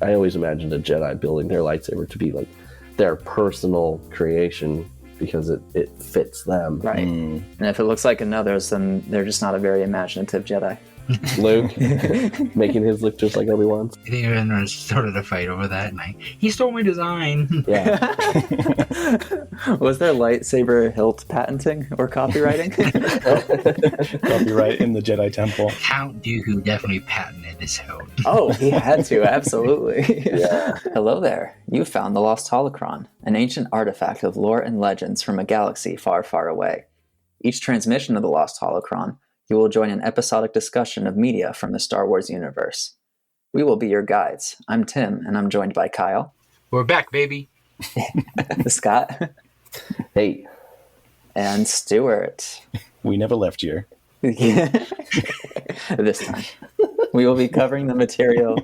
I always imagined a Jedi building their lightsaber to be like their personal creation because it fits them. Right. And if it looks like another's, then they're just not a very imaginative Jedi. Luke making his look just like Obi-Wan's. I think everyone started a fight over that. Like, he stole my design. Yeah. Was there lightsaber hilt patenting or copywriting? Copyright in the Jedi Temple. Count Dooku definitely patented this hilt. Oh, he had to, absolutely. Yeah. Hello there. You found the Lost Holocron, an ancient artifact of lore and legends from a galaxy far, far away. Each transmission of the Lost Holocron, you will join an episodic discussion of media from the Star Wars universe. We will be your guides. I'm Tim, and I'm joined by Kyle. We're back, baby. Scott. Hey. And Stuart. We never left you. This time. We will be covering the material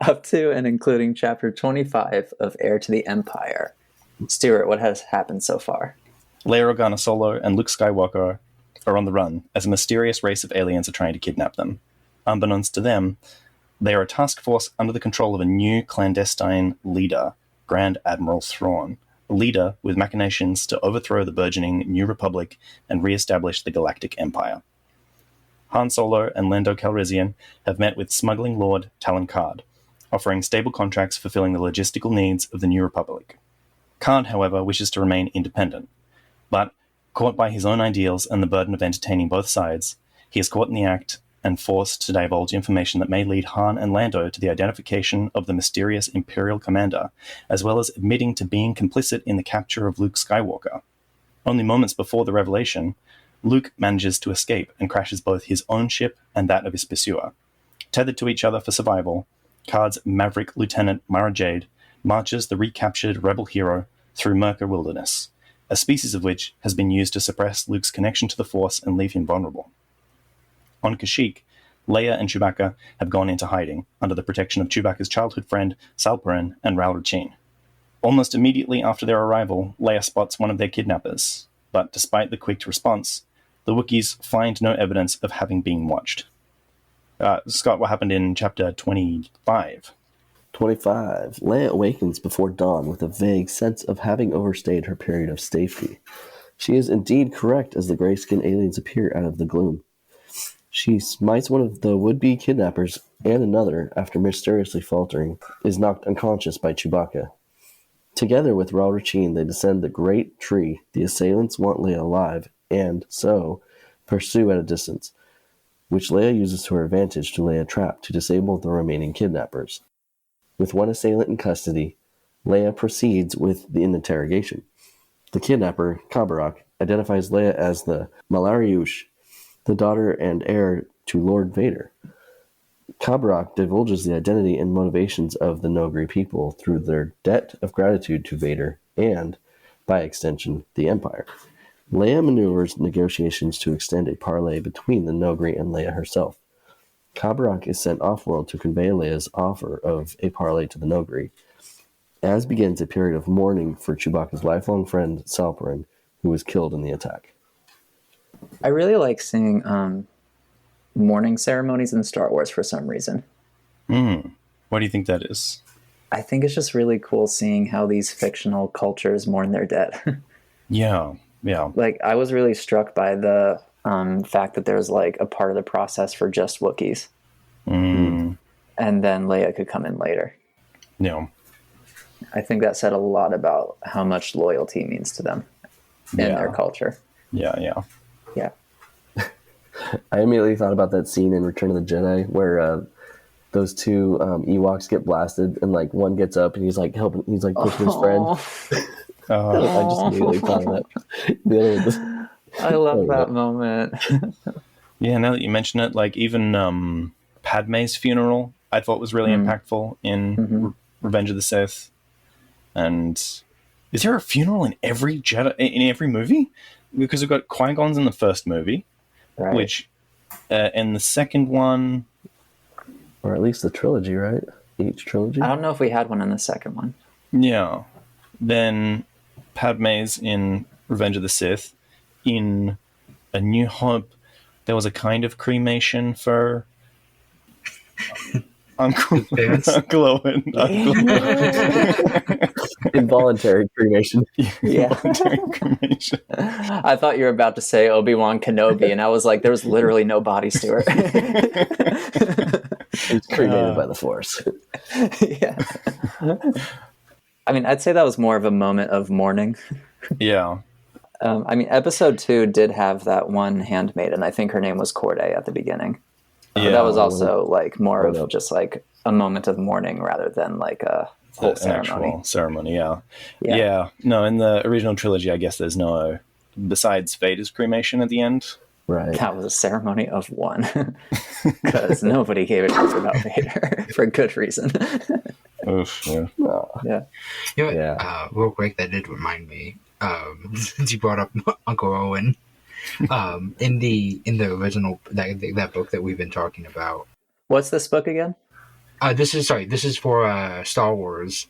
up to and including Chapter 25 of Heir to the Empire. Stuart, what has happened so far? Leia Organa Solo and Luke Skywalker are on the run as a mysterious race of aliens are trying to kidnap them. Unbeknownst to them, they are a task force under the control of a new clandestine leader, Grand Admiral Thrawn, a leader with machinations to overthrow the burgeoning New Republic and re-establish the Galactic Empire. Han Solo and Lando Calrissian have met with smuggling lord Talon Karrde, offering stable contracts fulfilling the logistical needs of the New Republic. Karrde, however, wishes to remain independent, but caught by his own ideals and the burden of entertaining both sides, he is caught in the act and forced to divulge information that may lead Han and Lando to the identification of the mysterious Imperial Commander, as well as admitting to being complicit in the capture of Luke Skywalker. Only moments before the revelation, Luke manages to escape and crashes both his own ship and that of his pursuer. Tethered to each other for survival, Karrde's maverick Lieutenant Mara Jade marches the recaptured rebel hero through Merca Wilderness, a species of which has been used to suppress Luke's connection to the Force and leave him vulnerable. On Kashyyyk, Leia and Chewbacca have gone into hiding under the protection of Chewbacca's childhood friend Salperin and Ral Racine. Almost immediately after their arrival, Leia spots one of their kidnappers, but despite the quick response, the Wookiees find no evidence of having been watched. Scott, what happened in Chapter 25? 25. Leia awakens before dawn with a vague sense of having overstayed her period of safety. She is indeed correct as the gray-skinned aliens appear out of the gloom. She smites one of the would-be kidnappers, and another, after mysteriously faltering, is knocked unconscious by Chewbacca. Together with Ral Racine, they descend the great tree. The assailants want Leia alive, and so pursue at a distance, which Leia uses to her advantage to lay a trap to disable the remaining kidnappers. With one assailant in custody, Leia proceeds with the interrogation. The kidnapper, Kabarak, identifies Leia as the Malariush, the daughter and heir to Lord Vader. Kabarak divulges the identity and motivations of the Noghri people through their debt of gratitude to Vader and, by extension, the Empire. Leia maneuvers negotiations to extend a parley between the Noghri and Leia herself. Kabarak is sent off-world to convey Leia's offer of a parley to the Noghri, as begins a period of mourning for Chewbacca's lifelong friend Salperin, who was killed in the attack. I really like seeing mourning ceremonies in Star Wars for some reason. What do you think that is? I think it's just really cool seeing how these fictional cultures mourn their dead. Yeah. Like, I was really struck by the fact that there's like a part of the process for just Wookiees. And then Leia could come in later. Yeah. I think that said a lot about how much loyalty means to them in their culture. Yeah. I immediately thought about that scene in Return of the Jedi where those two Ewoks get blasted and like one gets up and he's like helping, he's like pushing his friend. I just immediately thought of that. The other one just, I love that moment. Yeah, now that you mention it, like even Padme's funeral, I thought was really impactful in Revenge of the Sith. And is there a funeral in every Jedi in every movie? Because we've got Qui-Gon's in the first movie, Right. which in the second one, or at least the trilogy, right? Each trilogy. I don't know if we had one in the second one. yeah. Then Padme's in Revenge of the Sith. In A New Hope, there was a kind of cremation for Uncle parents. Uncle Owen. Involuntary cremation. Yeah. Involuntary cremation. I thought you were about to say Obi-Wan Kenobi, and I was like, there was literally no body, Stuart. He's cremated by the Force. Yeah. I mean, I'd say that was more of a moment of mourning. Yeah. I mean, episode 2 did have that one handmaiden. I think her name was Karrde at the beginning. Yeah. But that was also like more Right of up. just like a moment of mourning rather than like a whole An ceremony. actual ceremony, yeah. Yeah. Yeah. No, in the original trilogy, I guess there's no, besides Vader's cremation at the end. Right. That was a ceremony of one. Because nobody gave a shit about Vader for good reason. Oof, yeah. Oh, Yeah. You know what, Yeah. real quick, that did remind me, since you brought up Uncle Owen, in the original, that book that we've been talking about, What's this book again? this is for Star Wars,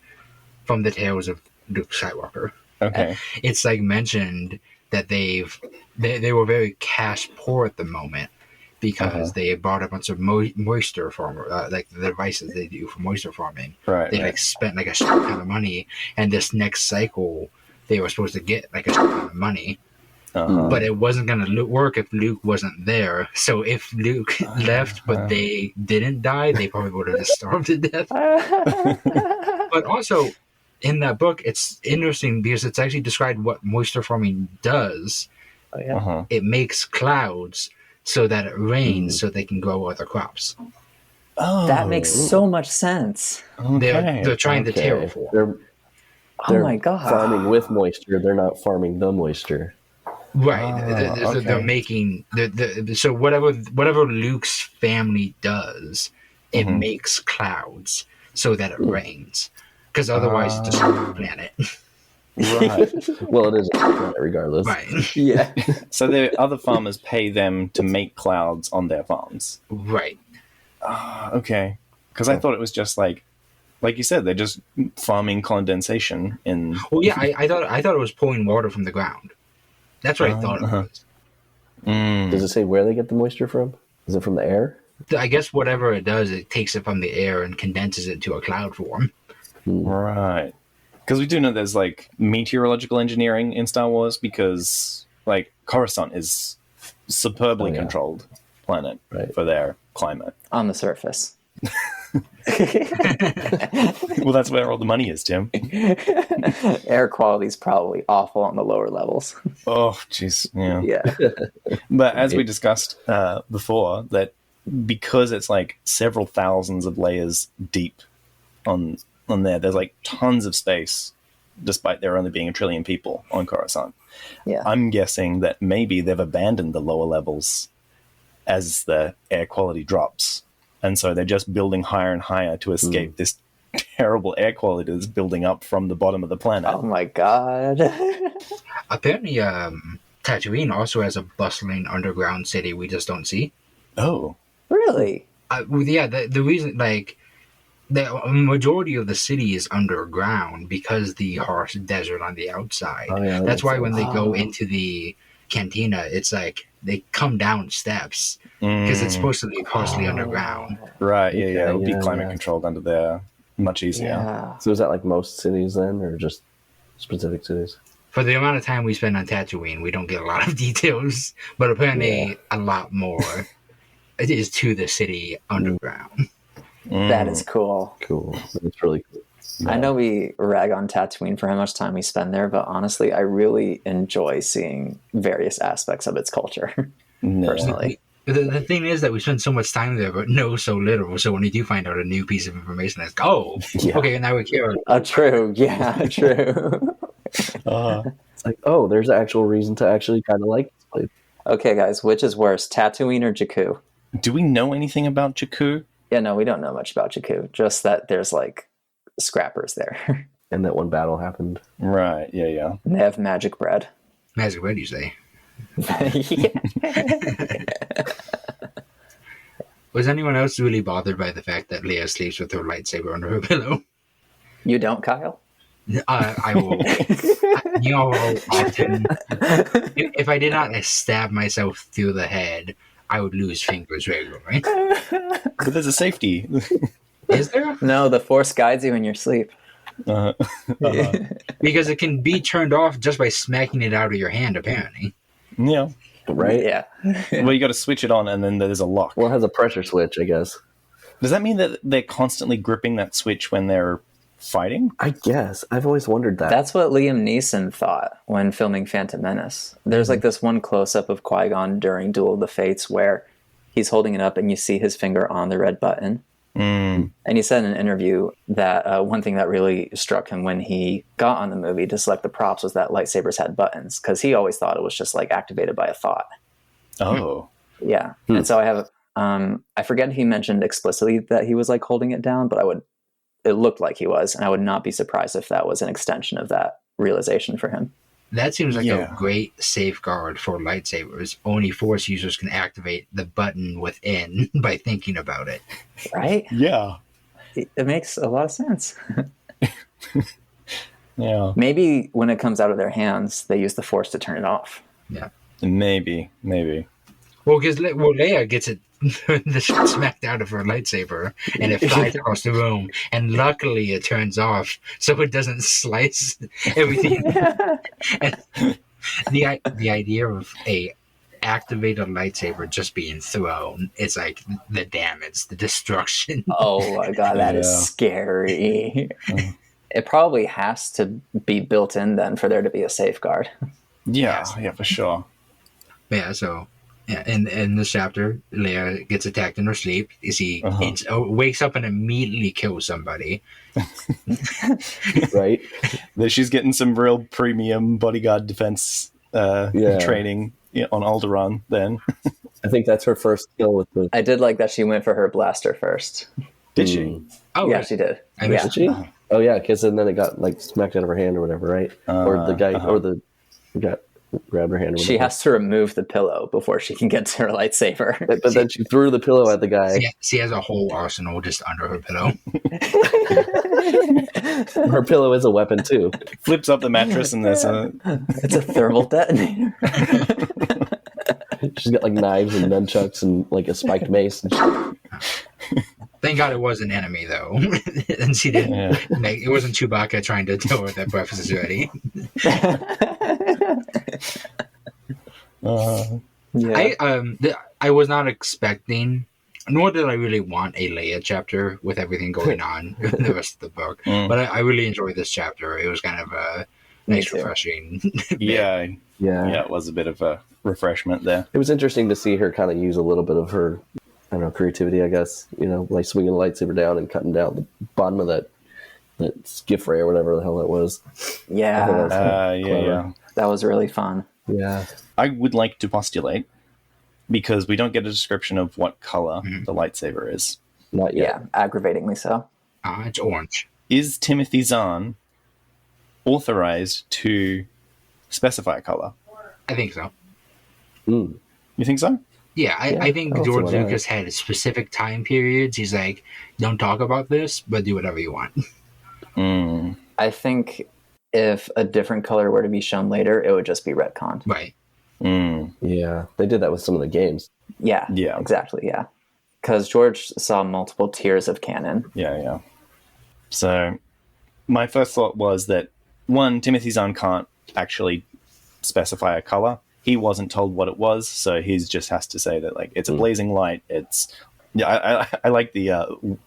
from the Tales of Luke Skywalker. Okay. It's like mentioned that they were very cash poor at the moment because they bought a bunch of moisture farmer, like the devices they do for moisture farming. Right. They right. like spent like a shit ton of money, and this next cycle they were supposed to get like a shit ton of money, Uh-huh. but it wasn't gonna work if Luke wasn't there. So if Luke left but they didn't die, they probably would have just starved to death. But also, in that book, it's interesting because it's actually described what moisture farming does. Oh, yeah. Uh-huh. It makes clouds so that it rains so they can grow other crops. Oh, That makes so much sense. okay. They're trying to Okay. terraform. They're Oh my god. farming with moisture. They're not farming the moisture. Right. Ah, They're okay. making... So whatever Luke's family does, it Mhm. makes clouds so that it rains. Because otherwise it destroys the planet. Right. Well, it is a planet regardless. Right. Yeah. So the other farmers pay them to make clouds on their farms. Right. Okay. Because I thought it was just like you said, they're just farming condensation in. Well, yeah, I thought it was pulling water from the ground. That's what I thought it was. Does it say where they get the moisture from? Is it from the air? I guess whatever it does, it takes it from the air and condenses it to a cloud form. Right. Because we do know there's like meteorological engineering in Star Wars because like Coruscant is superbly Oh, yeah. controlled planet Right. for their climate. On the surface. Well, that's where all the money is, Tim. Air quality is probably awful on the lower levels. Oh, jeez. Yeah. Yeah. But as we discussed before, that because it's like several thousands of layers deep on there, there's like tons of space, despite there only being 1 trillion people on Coruscant. Yeah. I'm guessing that maybe they've abandoned the lower levels as the air quality drops. And so they're just building higher and higher to escape this terrible air quality that's building up from the bottom of the planet. Oh my god. Apparently, Tatooine also has a bustling underground city we just don't see. Oh. Really? Well, yeah, the reason, like, the majority of the city is underground because the harsh desert on the outside. Oh, yeah, that That's makes why sense. when they go into the cantina, it's like they come down steps Mm. because it's supposed to be partially underground. Right, yeah, Okay, It would be yeah, climate yeah. controlled under there. Much easier. Yeah. So is that like most cities then, or just specific cities? For the amount of time we spend on Tatooine, we don't get a lot of details, but apparently a lot more. It is to the city underground. That is cool. Cool. That's really cool. I know we rag on Tatooine for how much time we spend there, but honestly, I really enjoy seeing various aspects of its culture, No. personally. The thing is that we spend so much time there, but know so little. So when you do find out a new piece of information, it's like, oh, Yeah. okay, now we care. Oh, true. Yeah, true. It's like, oh, there's an actual reason to actually kind of like this place. Okay, guys, which is worse, Tatooine or Jakku? Do we know anything about Jakku? Yeah, no, we don't know much about Jakku. Just that there's like scrappers there. And that one battle happened. Right, yeah. And they have magic bread. Magic bread, you say? Yeah. Was anyone else really bothered by the fact that Leia sleeps with her lightsaber under her pillow? You don't, Kyle? I will. You know how often, if I did not stab myself through the head, I would lose fingers regularly. But there's a safety. Is there? No, the Force guides you in your sleep. Because it can be turned off just by smacking it out of your hand, apparently. Yeah. Right? Yeah. Well, you got to switch it on, and then there's a lock. Well, it has a pressure switch, I guess. Does that mean that they're constantly gripping that switch when they're fighting? I guess. I've always wondered that. That's what Liam Neeson thought when filming Phantom Menace. There's like this one close-up of Qui-Gon during Duel of the Fates where he's holding it up and you see his finger on the red button. And he said in an interview that one thing that really struck him when he got on the movie to select the props was that lightsabers had buttons, because he always thought it was just like activated by a thought. Oh. Yeah. And so I have, I forget if he mentioned explicitly that he was like holding it down, but it looked like he was, and I would not be surprised if that was an extension of that realization for him. That seems like a great safeguard for lightsabers. Only Force users can activate the button within by thinking about it. Right? Yeah. It makes a lot of sense. Yeah. Maybe when it comes out of their hands, they use the Force to turn it off. Yeah. Maybe. Well, because Leia gets it smacked out of her lightsaber, and it flies across the room. And luckily, it turns off, so it doesn't slice everything. And the idea of a activated lightsaber just being thrown, it's like the damage, the destruction. Oh my god, that is scary. It probably has to be built in then for there to be a safeguard. Yeah, for sure. Yeah, so in this chapter, Leia gets attacked in her sleep. She wakes up and immediately kills somebody. Right? She's getting some real premium bodyguard defense training on Alderaan then. I think that's her first skill with the... I did like that she went for her blaster first. Did she? Oh, yeah, right. she did. Did she? Oh, yeah, because then it got like smacked out of her hand or whatever, right? Or the guy, or the got grabbed her hand. Or she has to remove the pillow before she can get to her lightsaber. But then she threw the pillow at the guy. She has a whole arsenal just under her pillow. Her pillow is a weapon too. Flips up the mattress and there's It's a thermal detonator. She's got like knives and nunchucks and like a spiked mace. Thank God it was an enemy, though. And she didn't it wasn't Chewbacca trying to tell her that breakfast is ready. I was not expecting, nor did I really want a Leia chapter with everything going on in the rest of the book. But I really enjoyed this chapter. It was kind of a nice, refreshing. Yeah, it was a bit of a refreshment there. It was interesting to see her kind of use a little bit of her, I don't know, creativity, I guess. You know, like swinging the lightsaber down and cutting down the bottom of that skiff ray or whatever the hell that was. Yeah. That was really fun. Yeah. I would like to postulate, because we don't get a description of what color the lightsaber is. Not yet. Yeah, aggravatingly so. It's orange. Is Timothy Zahn authorized to specify a color? I think so. You think so? Yeah, I think George Lucas had specific time periods. He's like, don't talk about this, but do whatever you want. I think if a different color were to be shown later, it would just be retconned. Right. Yeah, they did that with some of the games. Yeah, exactly, yeah. Because George saw multiple tiers of canon. Yeah. So my first thought was that, one, Timothy Zahn can't actually specify a color. He wasn't told what it was, so he just has to say that, like, it's a blazing light. It's I like the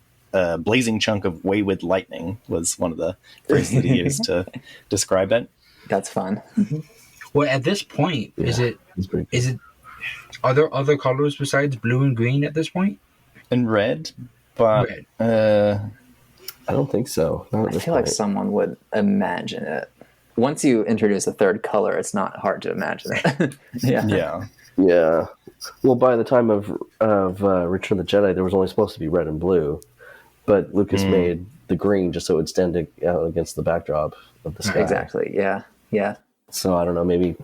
blazing chunk of wayward lightning was one of the phrases that he used to describe it. That's fun. Well, at this point, are there other colors besides blue and green at this point? And red, but I don't think so. I feel like someone would imagine it. Once you introduce a third color, it's not hard to imagine it. Yeah. Well, by the time of Return of the Jedi, there was only supposed to be red and blue, but Lucas made the green just so it would stand out against the backdrop of the sky. Exactly. Yeah. So I don't know. Maybe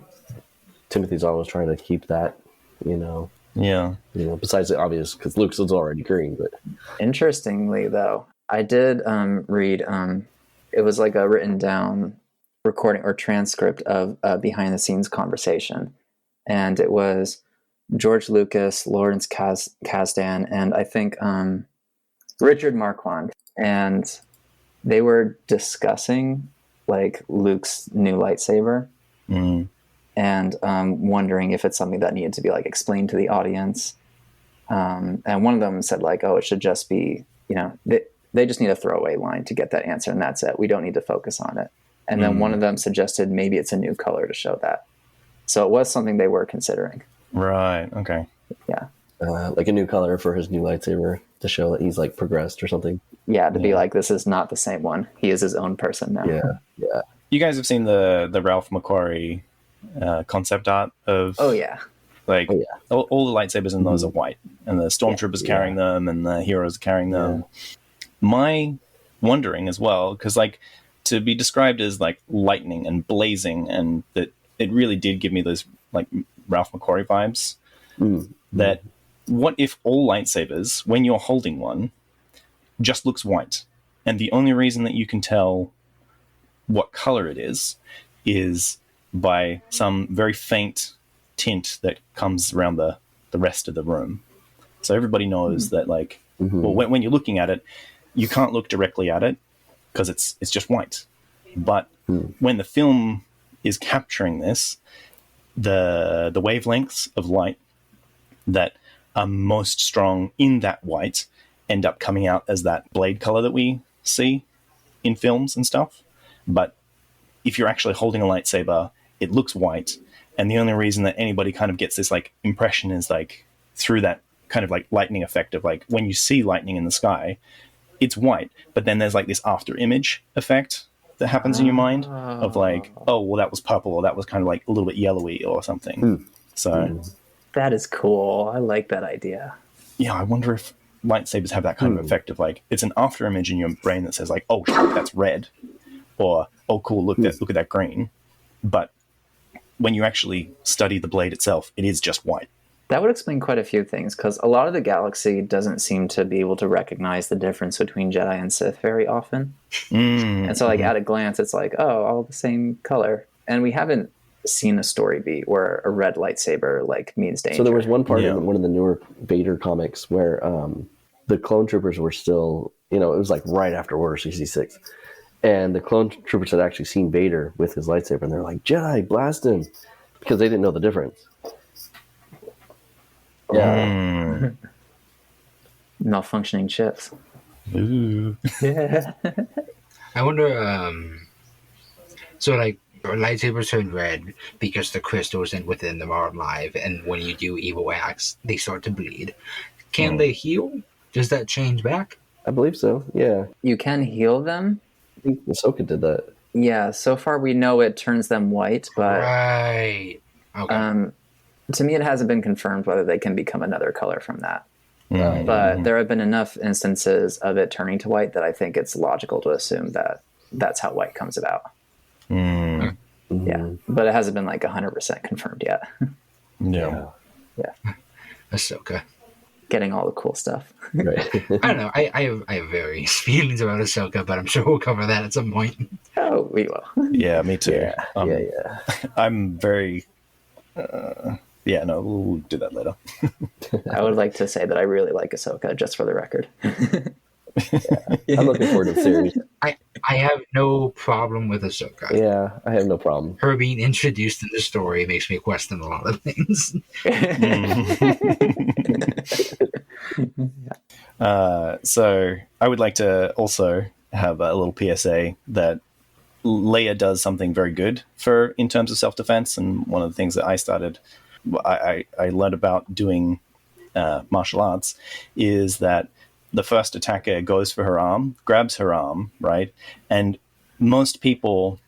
Timothy Zahn was trying to keep that, besides the obvious, because Lucas was already green. But interestingly, though, I did read. It was like a written down recording or transcript of a behind the scenes conversation, and it was George Lucas, Lawrence Kasdan, and I think Richard Marquand, and they were discussing like Luke's new lightsaber, and wondering if it's something that needed to be like explained to the audience. And one of them said like, "Oh, it should just be, they just need a throwaway line to get that answer, and that's it. We don't need to focus on it." And then one of them suggested maybe it's a new color to show that. So it was something they were considering. Right. Okay. Yeah. Like a new color for his new lightsaber to show that he's like progressed or something. Yeah, to be like, this is not the same one. He is his own person now. Yeah. You guys have seen the Ralph McQuarrie concept art of... Oh, yeah. Like, all the lightsabers in those are white, and the stormtroopers carrying them, and the heroes carrying them. My wondering as well, because like to be described as like lightning and blazing, and that it really did give me those like Ralph McQuarrie vibes. That what if all lightsabers, when you're holding one, just looks white, and the only reason that you can tell what color it is by some very faint tint that comes around the rest of the room. So everybody knows that like, well, when you're looking at it, you can't look directly at it because it's just white. But when the film is capturing this, the wavelengths of light that are most strong in that white end up coming out as that blade color that we see in films and stuff. But if you're actually holding a lightsaber, it looks white. And the only reason that anybody kind of gets this like impression is like through that kind of like lightning effect of like when you see lightning in the sky, it's white, but then there's like this after image effect that happens in your mind of like, oh, well, that was purple, or that was kind of like a little bit yellowy or something. So that is cool. I like that idea. Yeah, I wonder if lightsabers have that kind of effect of like, it's an after image in your brain that says like, oh, shit, that's red, or oh, cool, look at that green. But when you actually study the blade itself, it is just white. That would explain quite a few things, because a lot of the galaxy doesn't seem to be able to recognize the difference between Jedi and Sith very often. And so like at a glance, it's like, oh, all the same color. And we haven't seen a story beat where a red lightsaber like means danger. So there was one part in one of the newer Vader comics where the clone troopers were still, it was like right after Order 66. And the clone troopers had actually seen Vader with his lightsaber, and they're like, Jedi, blast him, because they didn't know the difference. Yeah. Malfunctioning chips. Ooh. Yeah. I wonder, so like lightsabers turn red because the crystals within them are alive, and when you do evil acts, they start to bleed. Can they heal? Does that change back? I believe so, yeah. You can heal them. I think Ahsoka did that. Yeah, so far we know it turns them white, but Right. Okay. To me it hasn't been confirmed whether they can become another color from that. But there have been enough instances of it turning to white that I think it's logical to assume that that's how white comes about. Yeah, but it hasn't been like 100% confirmed yet. Yeah. Ahsoka. Getting all the cool stuff. Right. I don't know. I have various feelings about Ahsoka, but I'm sure we'll cover that at some point. Oh, we will. Yeah, me too. Yeah. I'm very... we'll do that later. I would like to say that I really like Ahsoka, just for the record. I'm looking forward to the series. I have no problem with Ahsoka. Yeah, I have no problem. Her being introduced in the story makes me question a lot of things. So I would like to also have a little PSA that Leia does something very good in terms of self-defense, and one of the things that I learned about doing martial arts is that the first attacker goes for her arm, grabs her arm, right? And most people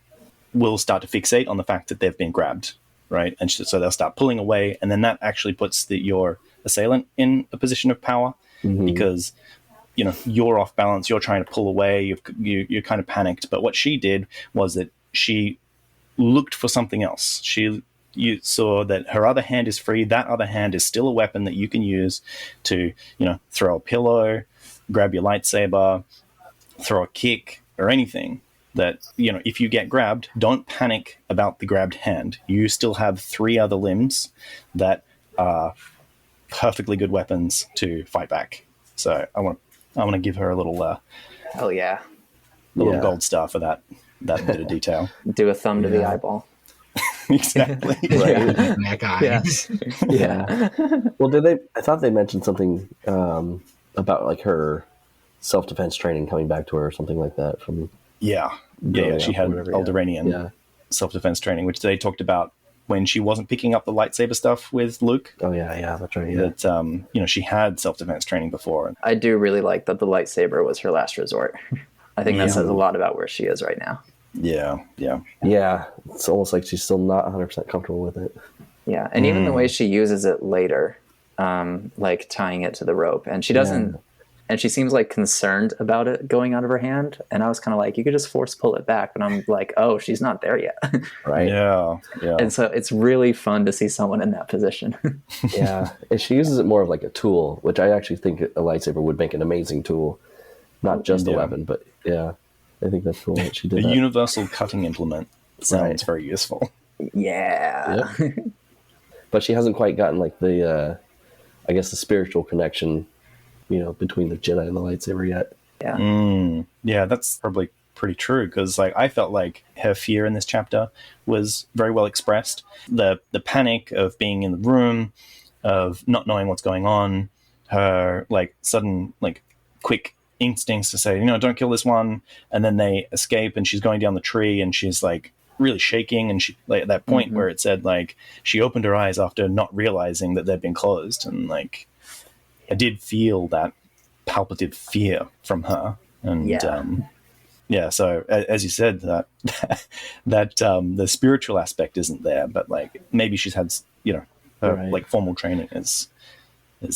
will start to fixate on the fact that they've been grabbed, right? And so they'll start pulling away, and then that actually puts your assailant in a position of power because you're off balance, you're trying to pull away, you're kind of panicked. But what she did was that she looked for something else. You saw that her other hand is free. That other hand is still a weapon that you can use to, throw a pillow, grab your lightsaber, throw a kick, or anything. That, if you get grabbed, don't panic about the grabbed hand. You still have 3 other limbs that are perfectly good weapons to fight back. So I want to I want to give her a little Hell yeah. little gold star for that bit of detail. Do a thumb to the eyeball. Exactly. Right. Neck eyes. Yeah. Well, I thought they mentioned something about like her self-defense training coming back to her or something like that from. Yeah. She had Alderaanian self-defense training, which they talked about when she wasn't picking up the lightsaber stuff with Luke. Oh yeah, that's right. Yeah. That she had self-defense training before. I do really like that the lightsaber was her last resort. I think that says a lot about where she is right now. Yeah. It's almost like she's still not 100% comfortable with it. Yeah, and even the way she uses it later, like tying it to the rope, and she doesn't, and she seems like concerned about it going out of her hand. And I was kind of like, you could just force pull it back, but I'm like, oh, she's not there yet, right? Yeah. And so it's really fun to see someone in that position. Yeah, and she uses it more of like a tool, which I actually think a lightsaber would make an amazing tool, not just a weapon, but I think that's cool that she did. A universal cutting implement sounds very useful. Yeah. Yep. But she hasn't quite gotten like the, I guess the spiritual connection, between the Jedi and the lightsaber yet. Yeah. Yeah, that's probably pretty true because like I felt like her fear in this chapter was very well expressed. The panic of being in the room, of not knowing what's going on, her like sudden like quick instincts to say, don't kill this one, and then they escape and she's going down the tree and she's like really shaking, and she like at that point where it said like she opened her eyes after not realizing that they'd been closed, and like I did feel that palpable fear from her. And so as you said, that the spiritual aspect isn't there, but like maybe she's had her like formal training is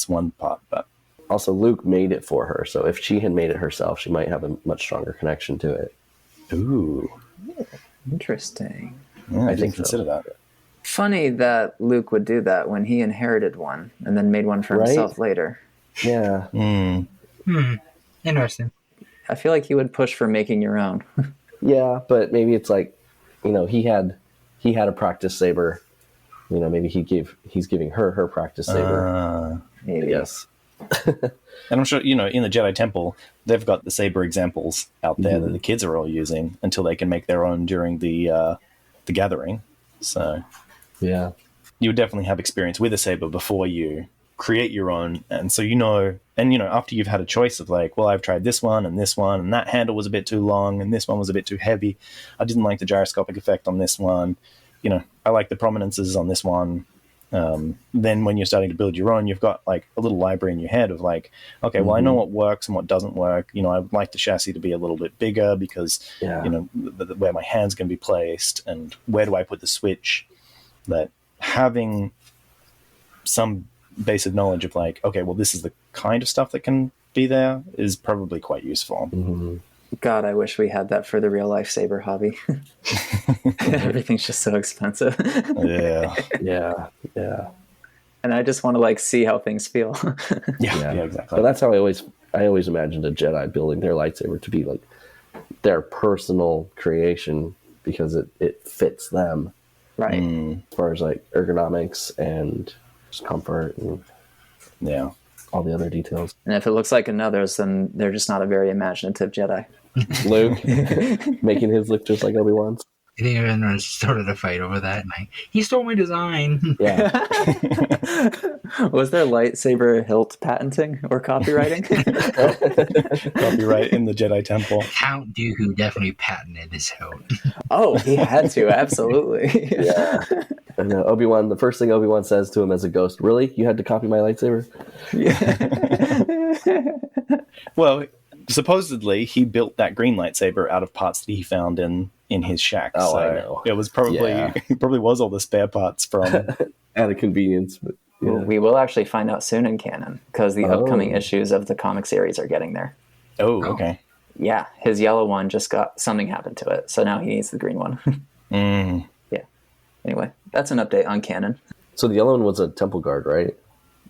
one part, but also Luke made it for her, so if she had made it herself, she might have a much stronger connection to it. Ooh, interesting. Yeah, I didn't consider that. Funny that Luke would do that when he inherited one and then made one for himself later. Yeah. Interesting. I feel like he would push for making your own. Yeah, but maybe it's like, he had a practice saber. Maybe he's giving her practice saber. Maybe. Yes. And I'm sure, in the Jedi Temple, they've got the saber examples out there that the kids are all using until they can make their own during the gathering. So, yeah, you would definitely have experience with a saber before you create your own. And so, after you've had a choice of like, well, I've tried this one, and that handle was a bit too long, and this one was a bit too heavy. I didn't like the gyroscopic effect on this one. I like the prominences on this one. Then when you're starting to build your own, you've got like a little library in your head of like, okay, well, I know what works and what doesn't work. I would like the chassis to be a little bit bigger because, where my hand's going to be placed and where do I put the switch. That having some basic knowledge of like, okay, well, this is the kind of stuff that can be there is probably quite useful. God, I wish we had that for the real life saber hobby. Everything's just so expensive. Yeah. And I just want to like see how things feel. Yeah, exactly. But that's how I always imagined a Jedi building their lightsaber to be like their personal creation because it fits them. Right. As far as like ergonomics and just comfort and all the other details. And if it looks like another's, then they're just not a very imaginative Jedi. Luke making his look just like Obi-Wan's. I think everyone started a fight over that. Like, he stole my design. Yeah. Was there lightsaber hilt patenting or copywriting? Copyright in the Jedi Temple. Count Dooku definitely patented his hilt. Oh, he had to, absolutely. Yeah. And Obi-Wan, the first thing Obi-Wan says to him as a ghost, really? You had to copy my lightsaber? Yeah. Well, supposedly he built that green lightsaber out of parts that he found in his shack. Oh, so I know. It was probably was all the spare parts from out of convenience. But, yeah. Well, we will actually find out soon in canon because the upcoming issues of the comic series are getting there. Oh, okay. Yeah, his yellow one just got something happened to it, so now he needs the green one. Yeah. Anyway, that's an update on canon. So the yellow one was a temple guard, right?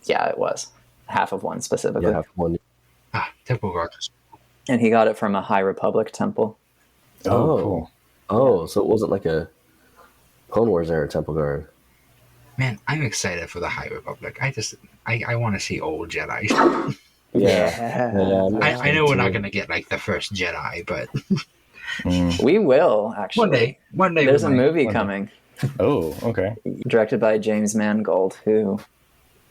Yeah, it was. Half of one specifically. Yeah, half of one. Temple Guard. And he got it from a High Republic temple. Oh, cool. Oh, so it wasn't like a Clone Wars era temple guard. Man, I'm excited for the High Republic. I want to see old Jedi. I know we're not going to get like the first Jedi, but we will actually. One day. There's a movie coming. Oh, okay. Directed by James Mangold, who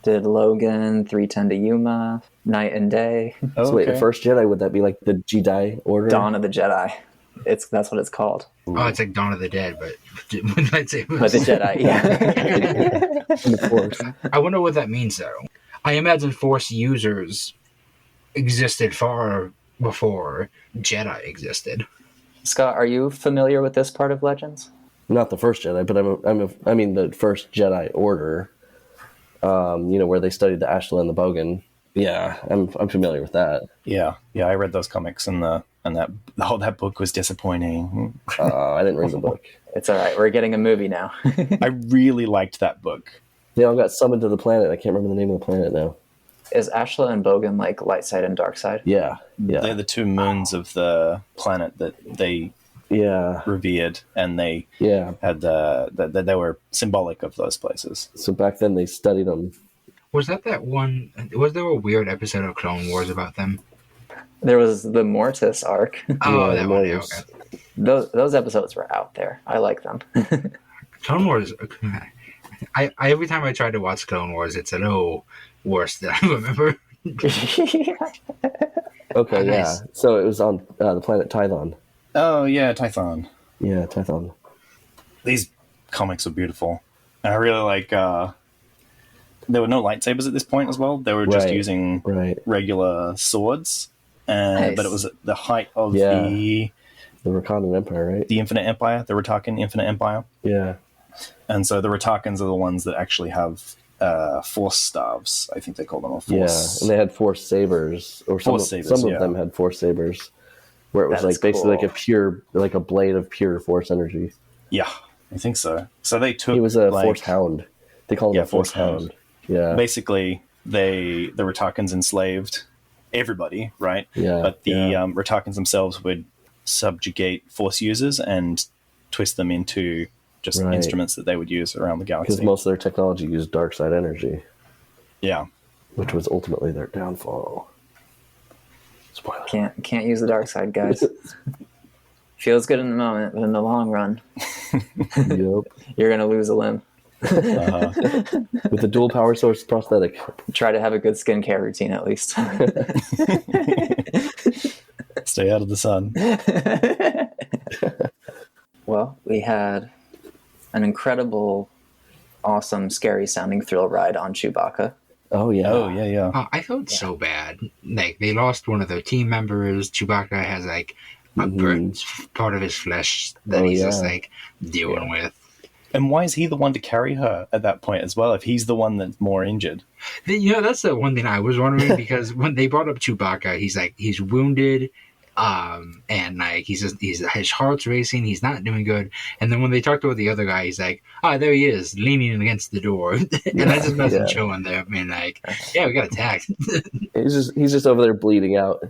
did Logan, 3:10 to Yuma, Night and Day. Oh, so wait, the first Jedi, would that be like the Jedi Order? Dawn of the Jedi. That's what it's called. Oh, it's like Dawn of the Dead, but with lightsabers. But the Jedi, yeah. The Force. I wonder what that means, though. I imagine Force users existed far before Jedi existed. Scott, are you familiar with this part of Legends? Not the first Jedi, but I mean the first Jedi Order. Where they studied the Ashla and the Bogan. Yeah, I'm familiar with that. Yeah. I read those comics, and that book was disappointing. I didn't read the book. It's all right. We're getting a movie now. I really liked that book. They all got summoned to the planet. I can't remember the name of the planet now. Is Ashla and Bogan like light side and dark side? Yeah. They're the two moons of the planet that they revered, and they had that they were symbolic of those places. So back then they studied them. Was that one? Was there a weird episode of Clone Wars about them? There was the Mortis arc. Oh, that one. Yeah, okay. Those episodes were out there. I like them. Clone Wars. I every time I tried to watch Clone Wars, it's a little worse than I remember. Okay, nice. So it was on the planet Tython. Oh yeah, Tython. Yeah, Tython. These comics are beautiful. And I really like. There were no lightsabers at this point as well. They were just using regular swords, but it was at the height of the Rakandan Empire, right? The Infinite Empire, the Ratakan Infinite Empire. Yeah. And so the Ratakans are the ones that actually have force staves. I think they call them a force. Yeah, and they had force sabers, or some of them had force sabers, where it was basically like a blade of pure force energy. Yeah, I think so. So they took. He was a force hound. They call him a force hound. Yeah. Basically, the Ratakans enslaved everybody, right? Yeah. But the Ratakans themselves would subjugate force users and twist them into just instruments that they would use around the galaxy. Because most of their technology used dark side energy. Yeah. Which was ultimately their downfall. Spoiler. Can't use the dark side, guys. Feels good in the moment, but in the long run, you're going to lose a limb. With the dual power source prosthetic. Try to have a good skincare routine at least. Stay out of the sun. Well, we had an incredible, awesome, scary sounding thrill ride on Chewbacca. Oh yeah. I felt so bad. Like they lost one of their team members. Chewbacca has like a burnt part of his flesh that he's just like dealing with. And why is he the one to carry her at that point as well, if he's the one that's more injured? That's the one thing I was wondering, because when they brought up Chewbacca, he's wounded, and like his heart's racing, he's not doing good. And then when they talked about the other guy, he's like, there he is, leaning against the door. And I just wasn't showing there. I mean, like, we got attacked. he's just over there bleeding out.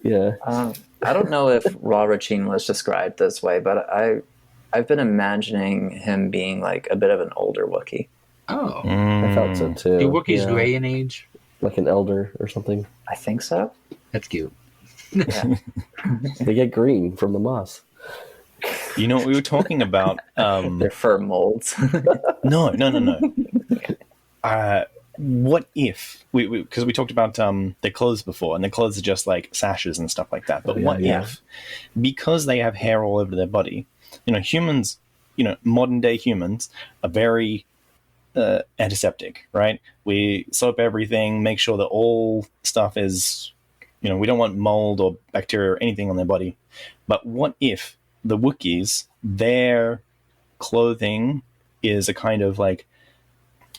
Yeah. I don't know if Ra Rachin was described this way, but I've been imagining him being like a bit of an older Wookiee. Oh. I felt so too. Do Wookiees gray in age? Like an elder or something? I think so. That's cute. Yeah. They get green from the moss. You know what we were talking about? They're fur molds. No. What if because we talked about their clothes before, and their clothes are just like sashes and stuff like that. But what if, because they have hair all over their body, humans, modern day humans are very antiseptic, right? We soap everything, make sure that all stuff is, we don't want mold or bacteria or anything on their body. But what if the Wookiees, their clothing is a kind of like,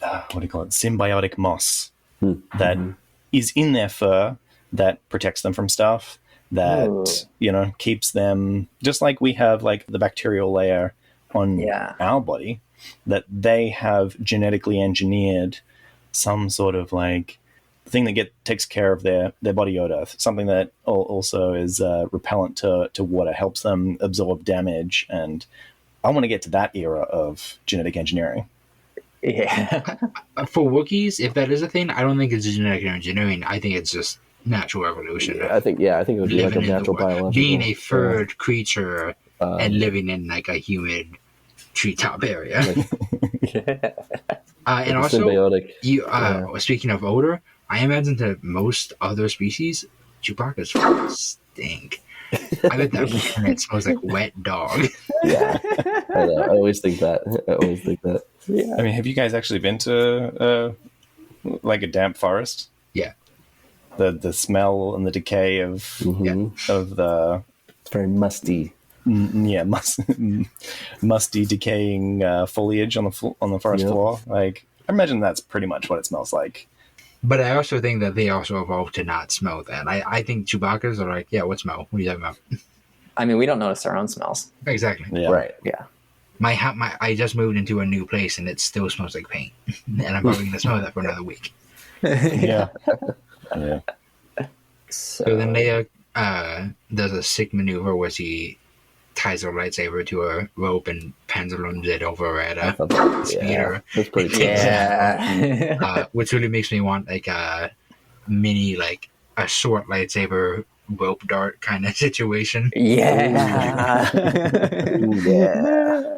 what do you call it? Symbiotic moss that is in their fur, that protects them from stuff, that, keeps them, just like we have like the bacterial layer on our body, that they have genetically engineered some sort of like thing that takes care of their body odor, something that also is repellent to water, helps them absorb damage. And I want to get to that era of genetic engineering. Yeah. For Wookiees, if that is a thing, I don't think it's genetic engineering. I think it's just natural evolution. I think it would be like a natural biological. Being a furred creature and living in like a humid treetop area. And also, symbiotic. Speaking of odor, I imagine that most other species, Chewbacca's fucking stink. I bet that planet smells like wet dog. Yeah, I know. I always think that. Yeah. I mean, have you guys actually been to like a damp forest? Yeah. The smell and the decay of the. It's very musty. Yeah, musty, decaying foliage on the forest floor. Like, I imagine that's pretty much what it smells like. But I also think that they also evolved to not smell that. I think Chewbacca's are like, yeah, what smell? What are you talking about? I mean, we don't notice our own smells. Exactly. Yeah. Right. Yeah. I just moved into a new place and it still smells like paint, and I'm probably gonna smell that for another week. Yeah. So then Leia does a sick maneuver where she ties her lightsaber to a rope and pendulums it over at a speeder. That's pretty cool. Yeah. Which really makes me want like a mini, like a short lightsaber rope dart kind of situation. Yeah. Ooh, yeah.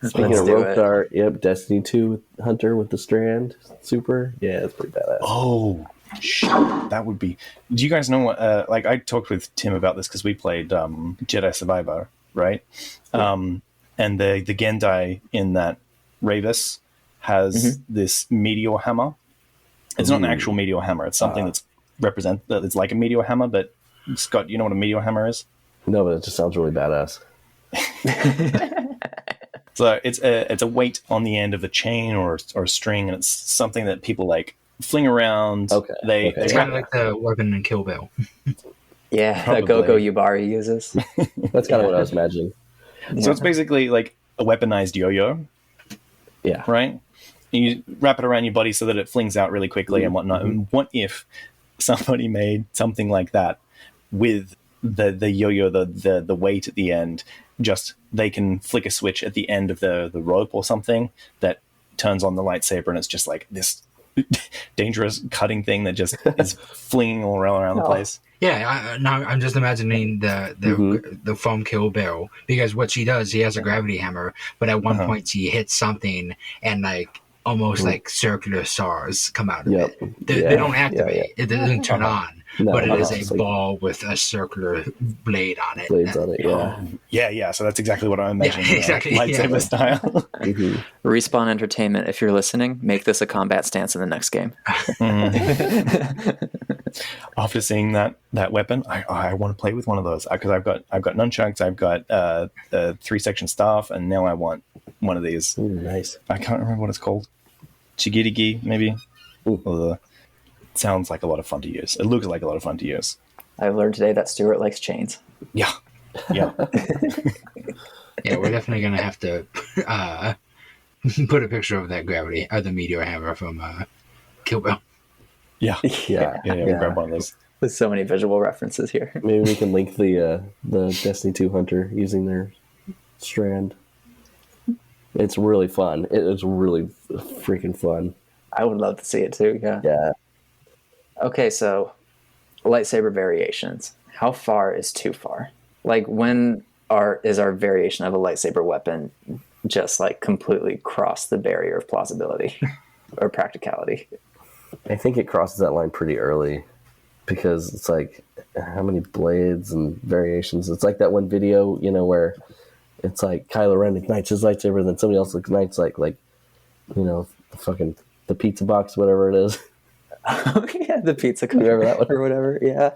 Speaking of rope dart, Destiny 2 Hunter with the strand. Super. Yeah, it's pretty badass. Oh, shit. That would be... Do you guys know what... like, I talked with Tim about this because we played Jedi Survivor, right? And the Gendai in that Ravis has this meteor hammer. It's not an actual meteor hammer. It's something that's it's like a meteor hammer, but Scott, you know what a meteor hammer is? No, but it just sounds really badass. So it's a weight on the end of a chain or a string, and it's something that people like fling around. Okay. It's kind of like the weapon in Kill Bill. Yeah, the Gogo Yubari uses. That's kind of what I was imagining. So it's basically like a weaponized yo-yo. Yeah. Right? You wrap it around your body so that it flings out really quickly and whatnot. And what if somebody made something like that with the yo-yo, the weight at the end, just they can flick a switch at the end of the rope or something that turns on the lightsaber, and it's just like this dangerous cutting thing that just is flinging all around the place. Yeah, now I'm just imagining the foam Kill Bill, because what she does, she has a gravity hammer, but at one point she hits something and like almost like circular stars come out of it. They don't activate. It doesn't turn on, but it is a ball with a circular blade on it. Blades on it, yeah. So that's exactly what I'm imagining. Yeah, exactly. Lightsaber style. Respawn Entertainment, if you're listening, make this a combat stance in the next game. After seeing that weapon, I want to play with one of those because I've got nunchucks, I've got a 3-section staff, and now I want one of these. Ooh, nice. I can't remember what it's called. Chigirigi, maybe. Sounds like a lot of fun to use. It looks like a lot of fun to use. I've learned today that Stuart likes chains. Yeah. Yeah, we're definitely gonna have to put a picture of that gravity or the meteor hammer from Kill Bill. Yeah. We'll grab one of those. There's so many visual references here. Maybe we can link the Destiny 2 Hunter using their strand. It's really fun. It is really freaking fun. I would love to see it too. Yeah. Okay, so lightsaber variations. How far is too far? Like, when is our variation of a lightsaber weapon just like completely cross the barrier of plausibility or practicality? I think it crosses that line pretty early, because it's like, how many blades and variations? It's like that one video, where it's like Kylo Ren ignites his lightsaber, and then somebody else ignites the pizza box, whatever it is. Oh yeah, the pizza cutter. Remember that one or whatever? Yeah.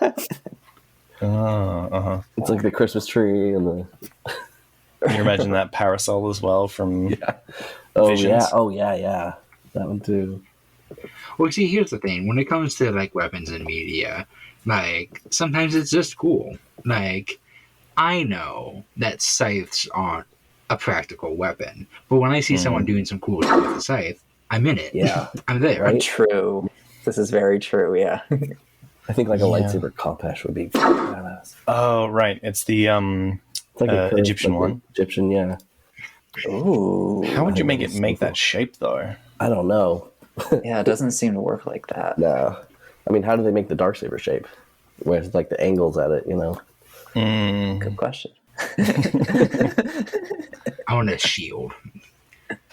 It's like the Christmas tree and the. Can you imagine that parasol as well from? Yeah. Visions? Yeah. That one too. Well, see, here's the thing. When it comes to like weapons and media, like sometimes it's just cool. Like, I know that scythes aren't a practical weapon, but when I see someone doing some cool stuff with a scythe, I'm in it. Yeah, I'm there. Right? True. This is very true. Yeah. I think like a lightsaber Kopesh would be badass. Oh, right. It's the it's like a Egyptian one. Egyptian, yeah. Ooh. How would you make that shape though? I don't know. Yeah, it doesn't seem to work like that. No. I mean, how do they make the darksaber shape? With like the angles at it, you know? Good question. I want a shield.